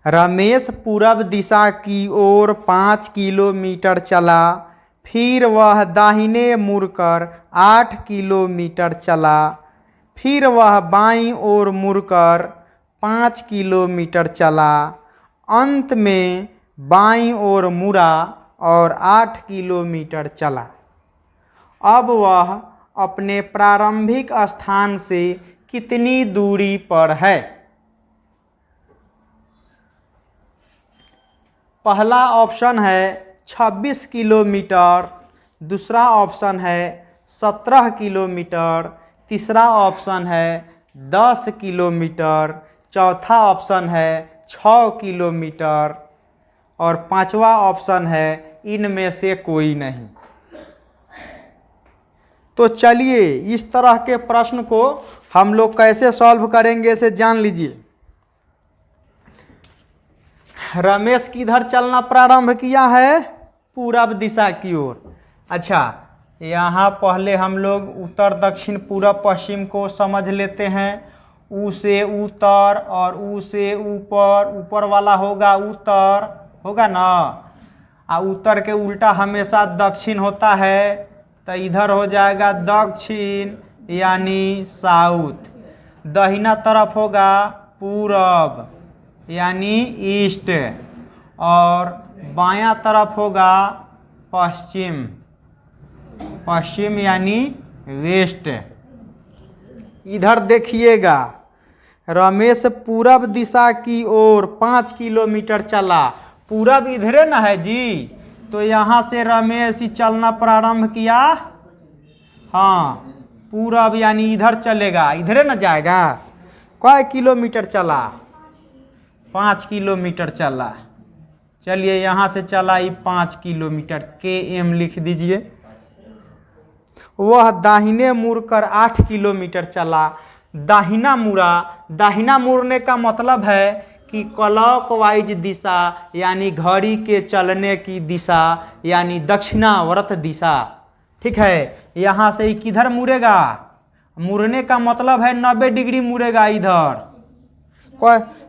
रमेश पूरब दिशा की ओर 5 किलोमीटर चला। फिर वह दाहिने मुड़कर 8 किलोमीटर चला। फिर वह बाईं ओर मुड़कर 5 किलोमीटर चला। अंत में बाईं ओर मुड़ा और 8 किलोमीटर चला। अब वह अपने प्रारंभिक स्थान से कितनी दूरी पर है? पहला ऑप्शन है 26 किलोमीटर, दूसरा ऑप्शन है 17 किलोमीटर, तीसरा ऑप्शन है 10 किलोमीटर, चौथा ऑप्शन है 6 किलोमीटर और पांचवा ऑप्शन है इनमें से कोई नहीं। तो चलिए इस तरह के प्रश्न को हम लोग कैसे सॉल्व करेंगे इसे जान लीजिए। रमेश किधर चलना प्रारंभ किया है? पूरब दिशा की ओर। अच्छा, यहाँ पहले हम लोग उत्तर दक्षिण पूरब पश्चिम को समझ लेते हैं। ऊ से उत्तर और ऊ से ऊपर, ऊपर वाला होगा उत्तर, होगा ना। उत्तर के उल्टा हमेशा दक्षिण होता है, तो इधर हो जाएगा दक्षिण यानी साउथ। दाहिना तरफ होगा पूरब यानी ईस्ट और बायां तरफ होगा पश्चिम, पश्चिम यानी वेस्ट। इधर देखिएगा, रमेश पूरब दिशा की ओर 5 किलोमीटर चला। पूरब इधरे ना है जी, तो यहाँ से रमेश ही चलना प्रारंभ किया। हाँ, पूरब यानी इधर चलेगा, इधरे ना जाएगा। कई किलोमीटर चला? 5 किलोमीटर चला। चलिए यहाँ से चला ही 5 किलोमीटर, KM लिख दीजिए। वह दाहिने मुड़कर 8 किलोमीटर चला। दाहिना मुड़ा, दाहिना मुड़ने का मतलब है कि क्लॉकवाइज दिशा यानी घड़ी के चलने की दिशा यानी दक्षिणावर्त दिशा। ठीक है, यहाँ से ही किधर मुड़ेगा? मुड़ने का मतलब है 90 डिग्री मुड़ेगा इधर।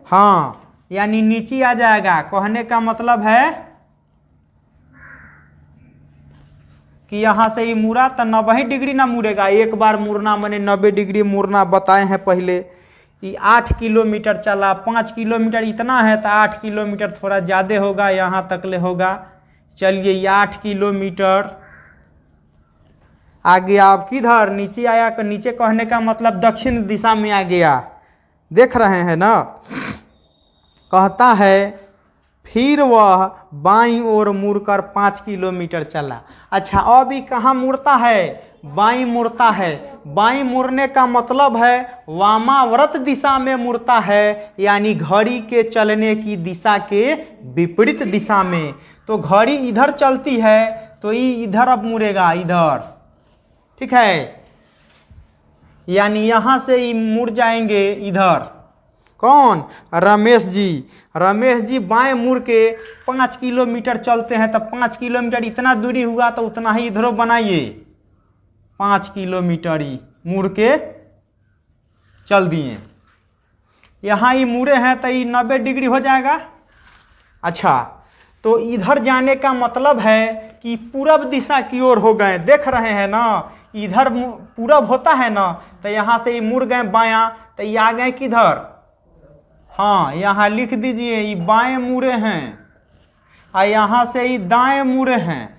हाँ, यानी नीचे आ जाएगा। कहने का मतलब है कि यहाँ से ही मुड़ा तो 90 डिग्री ना मुड़ेगा। एक बार मुड़ना मैंने 90 डिग्री मुड़ना बताए हैं पहले। ये 8 किलोमीटर चला, 5 किलोमीटर इतना है तो 8 किलोमीटर थोड़ा ज़्यादा होगा, यहाँ तक ले होगा। चलिए ये 8 किलोमीटर आ गया। अब किधर नीचे आया? नीचे कहने का मतलब दक्षिण दिशा में आ गया। देख रहे हैं ना। कहता है फिर वह बाईं ओर मुड़कर 5 किलोमीटर चला। अच्छा, अब ये कहाँ मुड़ता है? बाईं मुड़ता है। बाईं मुड़ने का मतलब है वामावर्त दिशा में मुड़ता है, यानी घड़ी के चलने की दिशा के विपरीत दिशा में। तो घड़ी इधर चलती है तो ये इधर अब मुड़ेगा, इधर। ठीक है, यानी यहाँ से ही मुड़ जाएंगे इधर। कौन? रमेश जी। रमेश जी बाएं मुड़ के 5 किलोमीटर चलते हैं, तो 5 किलोमीटर इतना दूरी हुआ तो उतना ही इधरों बनाइए। 5 किलोमीटर ही मुड़ के चल दिए। यहाँ ही मुड़े हैं तो ये 90 डिग्री हो जाएगा। अच्छा, तो इधर जाने का मतलब है कि पूरब दिशा की ओर हो गए। देख रहे हैं ना, इधर पूरब होता है ना, तो यहाँ से ये मुड़ गए बायां, तो ये आ गए किधर? हाँ, यहाँ लिख दीजिए ये बाएं मुड़े हैं और यहाँ से ये दाएं मुड़े हैं।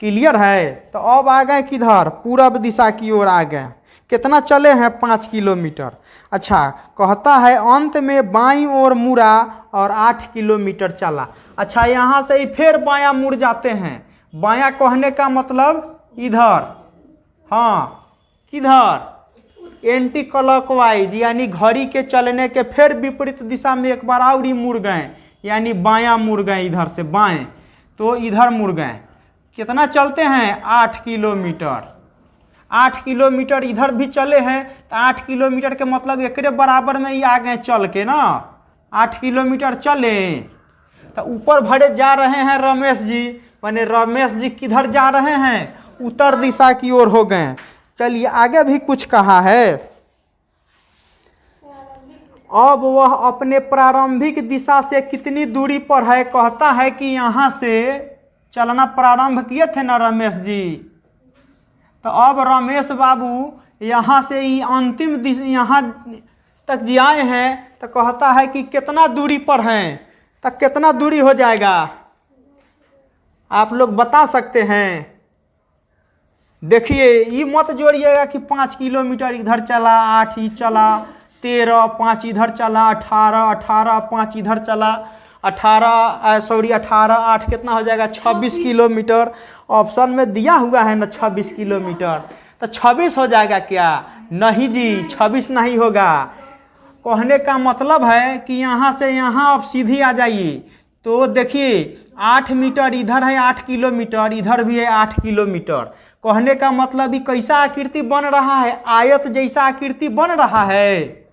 क्लियर है? तो अब आ गए किधर? पूरब दिशा की ओर आ गए। कितना चले हैं? 5 किलोमीटर। अच्छा, कहता है अंत में बाईं ओर मुड़ा और 8 किलोमीटर चला। अच्छा, यहाँ से ही फिर बायां मुड़ जाते हैं। बायां कहने का मतलब इधर। हाँ, किधर? एंटी क्लॉकवाइज यानी घड़ी के चलने के फिर विपरीत दिशा में एक बार और ही मुड़ गए, यानी बायां मुड़ गए इधर से बाएं, तो इधर मुड़ गए। कितना चलते हैं? 8 किलोमीटर। 8 किलोमीटर इधर भी चले हैं, तो 8 किलोमीटर के मतलब एकरे बराबर में ही आ गए चल के ना। 8 किलोमीटर चले तो ऊपर भरे जा रहे हैं रमेश जी। माने रमेश जी किधर जा रहे हैं? उत्तर दिशा की ओर हो गए। चलिए आगे भी कुछ कहा है। अब वह अपने प्रारंभिक दिशा से कितनी दूरी पर है। कहता है कि यहाँ से चलना प्रारंभ किए थे ना रमेश जी, तो अब रमेश बाबू यहाँ से ही अंतिम दिशा यहाँ तक जी आए हैं, तो कहता है कि कितना दूरी पर हैं, तो कितना दूरी हो जाएगा आप लोग बता सकते हैं। देखिए ये मत जोड़िएगा कि 5 किलोमीटर इधर चला, 8 ही चला, 13, 5 इधर चला, 18, 18, 5 इधर चला, 18, 8 कितना हो जाएगा 26 किलोमीटर। ऑप्शन में दिया हुआ है ना 26 किलोमीटर, तो 26 हो जाएगा क्या? नहीं जी, 26 नहीं होगा। कहने का मतलब है कि यहाँ से यहाँ आप सीधी आ जाइए, तो देखिए 8 मीटर इधर है, 8 किलोमीटर इधर भी है 8 किलोमीटर। कहने का मतलब ही कैसा आकृति बन रहा है, आयत जैसा आकृति बन रहा है,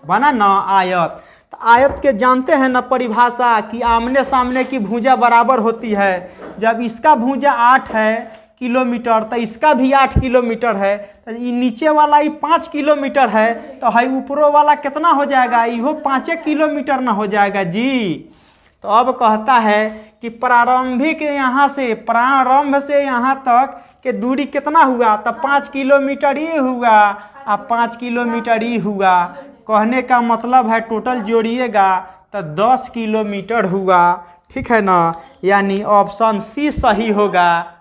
बना ना आयत। तो आयत के जानते हैं ना परिभाषा कि आमने सामने की भुजा बराबर होती है। जब इसका भुजा 8 है किलोमीटर तो इसका भी 8 किलोमीटर है, तो ये नीचे वाला ही 5 किलोमीटर है, तो है ऊपरों वाला कितना हो जाएगा, इहो 5 किलोमीटर ना हो जाएगा जी। तो अब कहता है कि प्रारंभिक यहाँ से प्रारंभ से यहाँ तक के दूरी कितना हुआ, तो 5 किलोमीटर ही हुआ, अब 5 किलोमीटर ही हुआ। कहने का मतलब है टोटल जोड़िएगा तो 10 किलोमीटर हुआ, ठीक है ना। यानी ऑप्शन सी सही होगा,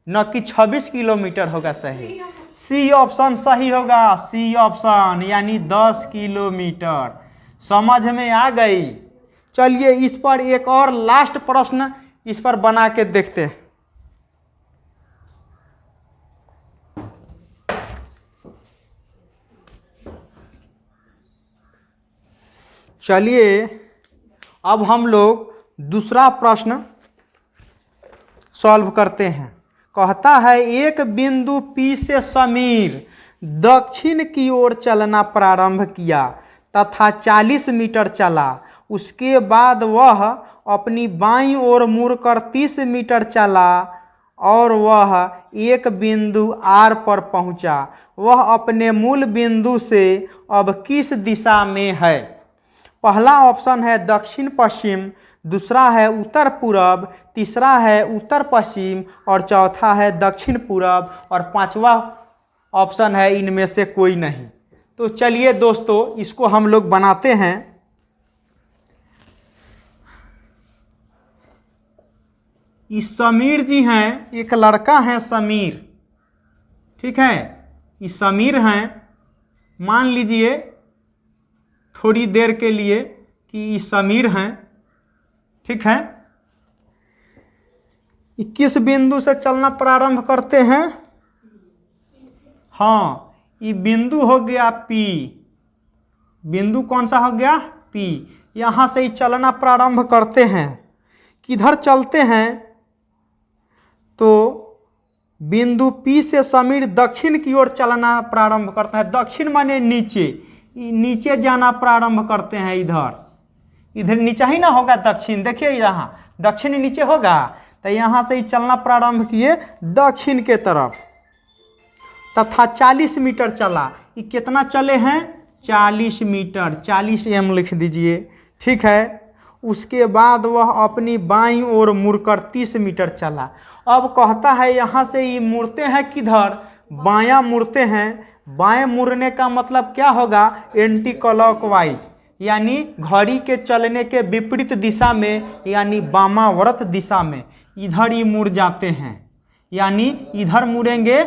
न कि 26 किलोमीटर होगा सही। सी ऑप्शन सही होगा, सी ऑप्शन यानी 10 किलोमीटर। समझ में आ गई। चलिए इस पर एक और लास्ट प्रश्न इस पर बना के देखते हैं। चलिए अब हम लोग दूसरा प्रश्न सॉल्व करते हैं। कहता है एक बिंदु P से समीर दक्षिण की ओर चलना प्रारंभ किया तथा 40 मीटर चला। उसके बाद वह अपनी बाईं ओर मुड़कर 30 मीटर चला और वह एक बिंदु R पर पहुंचा। वह अपने मूल बिंदु से अब किस दिशा में है? पहला ऑप्शन है दक्षिण पश्चिम, दूसरा है उत्तर पूर्व, तीसरा है उत्तर पश्चिम और चौथा है दक्षिण पूर्व और पांचवा ऑप्शन है इनमें से कोई नहीं। तो चलिए दोस्तों इसको हम लोग बनाते हैं। इस समीर जी हैं, एक लड़का है समीर, ठीक है। ये समीर हैं, मान लीजिए थोड़ी देर के लिए कि ये समीर हैं, ठीक है। 21 बिंदु से चलना प्रारंभ करते हैं। हाँ, ये बिंदु हो गया P। बिंदु कौन सा हो गया? P। यहाँ से ही चलना प्रारंभ करते हैं। किधर चलते हैं? तो बिंदु P से समीर दक्षिण की ओर चलना प्रारंभ करते हैं। दक्षिण माने नीचे, नीचे जाना प्रारंभ करते हैं। इधर नीचे ही ना होगा दक्षिण, देखिए यहाँ दक्षिण नीचे होगा, तो यहाँ से ही चलना प्रारंभ किए दक्षिण के तरफ तथा 40 मीटर चला। ये कितना चले हैं? 40 मीटर, 40 m लिख दीजिए, ठीक है। उसके बाद वह अपनी बाईं ओर मुड़कर 30 मीटर चला। अब कहता है यहाँ से ये मुड़ते हैं किधर? बायां मुड़ते हैं। बाएं मुड़ने का मतलब क्या होगा? एंटी क्लॉकवाइज, यानी घड़ी के चलने के विपरीत दिशा में, यानी वामावर्त दिशा में इधर ही मुड़ जाते हैं। यानी इधर मुड़ेंगे,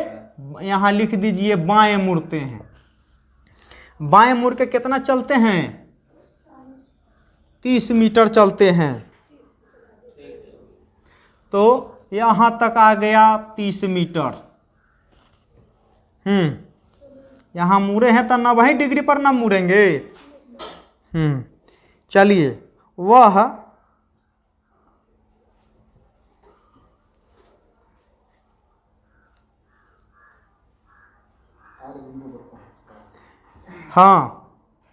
यहाँ लिख दीजिए बाएं मुड़ते हैं। बाएं मुड़ के कितना चलते हैं? 30 मीटर चलते हैं। तो यहाँ तक आ गया 30 मीटर। यहाँ मुड़े हैं तो 90 डिग्री पर ना मुड़ेंगे। चलिए वह हाँ,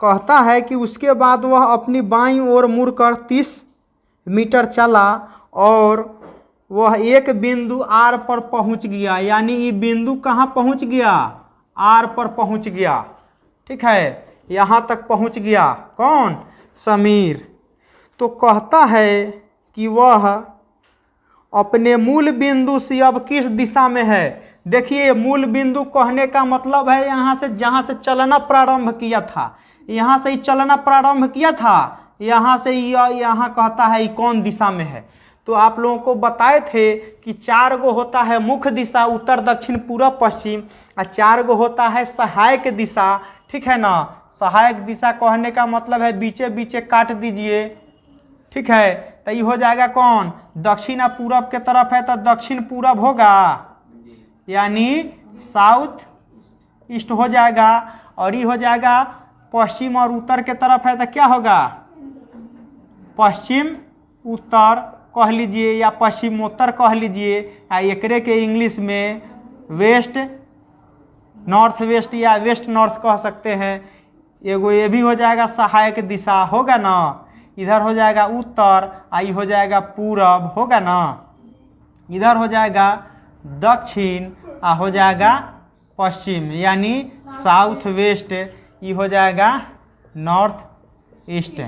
कहता है कि उसके बाद वह अपनी बाईं ओर मुड़कर 30 मीटर चला और वह एक बिंदु R पर पहुंच गया। यानी ये बिंदु कहाँ पहुंच गया? R पर पहुंच गया, ठीक है। यहाँ तक पहुँच गया कौन, समीर। तो कहता है कि वह अपने मूल बिंदु से अब किस दिशा में है। देखिए मूल बिंदु कहने का मतलब है यहाँ से जहाँ से चलना प्रारंभ किया था, यहाँ से ही चलना प्रारंभ किया था, यहाँ से यहाँ कहता है ये कौन दिशा में है। तो आप लोगों को बताए थे कि 4 गो होता है मुख्य दिशा, उत्तर दक्षिण पूर्व पश्चिम, और 4 गो होता है सहायक दिशा, ठीक है ना। सहायक दिशा कहने का मतलब है बीचे बीचे काट दीजिए, ठीक है। तो ये हो जाएगा कौन, दक्षिण और पूरब के तरफ है तो दक्षिण पूरब होगा, यानी साउथ ईस्ट हो जाएगा। और ये हो जाएगा पश्चिम और उत्तर के तरफ है तो क्या होगा, पश्चिम उत्तर कह लीजिए या पश्चिमोत्तर कह लीजिए, या एकरे के इंग्लिश में वेस्ट नॉर्थ वेस्ट या वेस्ट नॉर्थ कह सकते हैं। एगो ये भी हो जाएगा सहायक दिशा, होगा ना। इधर हो जाएगा उत्तर, आई हो जाएगा पूरब, होगा ना। इधर हो जाएगा दक्षिण, आ हो जाएगा पश्चिम, यानी साउथ वेस्ट, ये हो जाएगा नॉर्थ ईस्ट।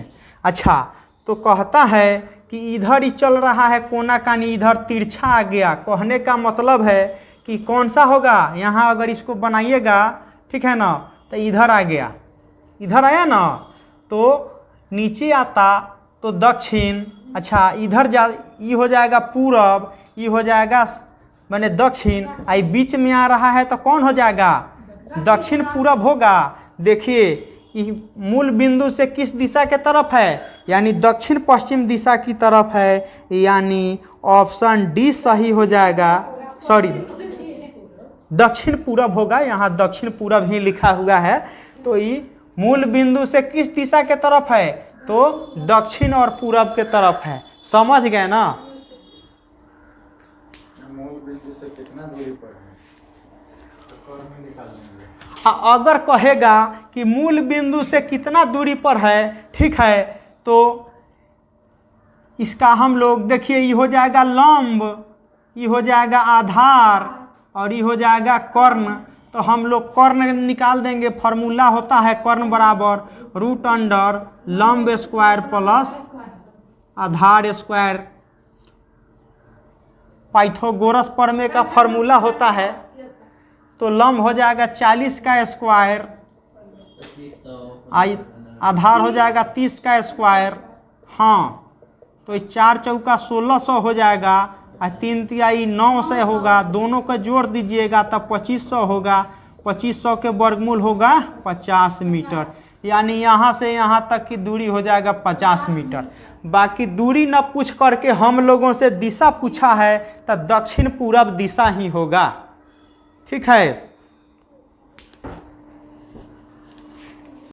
अच्छा, तो कहता है कि इधर ही चल रहा है कोना कानी, इधर तिरछा आ गया। कहने का मतलब है कि कौन सा होगा, यहाँ अगर इसको बनाइएगा, ठीक है ना, तो इधर आ गया, इधर आया ना, तो नीचे आता तो दक्षिण। अच्छा, इधर जा, ये हो जाएगा पूरब, ये हो जाएगा माने दक्षिण, आई बीच में आ रहा है तो कौन हो जाएगा, दक्षिण पूरब होगा। देखिए मूल बिंदु से किस दिशा के तरफ है, यानी दक्षिण पश्चिम दिशा की तरफ है, यानी ऑप्शन डी सही हो जाएगा। सॉरी, दक्षिण पूरब होगा, यहाँ दक्षिण पूरब ही लिखा हुआ है। तो ये मूल बिंदु से किस दिशा के तरफ है, तो दक्षिण और पूरब के तरफ है। समझ गए ना। मूल बिंदु से कितना दूरी पर है, अगर कहेगा कि मूल बिंदु से कितना दूरी पर है, ठीक है, तो इसका हम लोग देखिए, ये हो जाएगा लंब, ये हो जाएगा आधार, और ये हो जाएगा कर्ण। तो हम लोग कर्ण निकाल देंगे। फार्मूला होता है कर्ण बराबर रूट अंडर लंब स्क्वायर प्लस आधार स्क्वायर। पाइथागोरस प्रमेय का फार्मूला होता है। तो लंब हो जाएगा 40 का स्क्वायर, आधार हो जाएगा 30 का स्क्वायर। हाँ, तो 4 चौका 1600 हो जाएगा, और 3 तिहाई 900 होगा। दोनों को जोड़ दीजिएगा तब 2500 होगा। 2500 के वर्गमूल होगा 50 मीटर, यानी यहाँ से यहाँ तक की दूरी हो जाएगा 50 मीटर। बाकी दूरी न पूछ करके हम लोगों से दिशा पूछा है, तो दक्षिण पूरब दिशा ही होगा, ठीक है।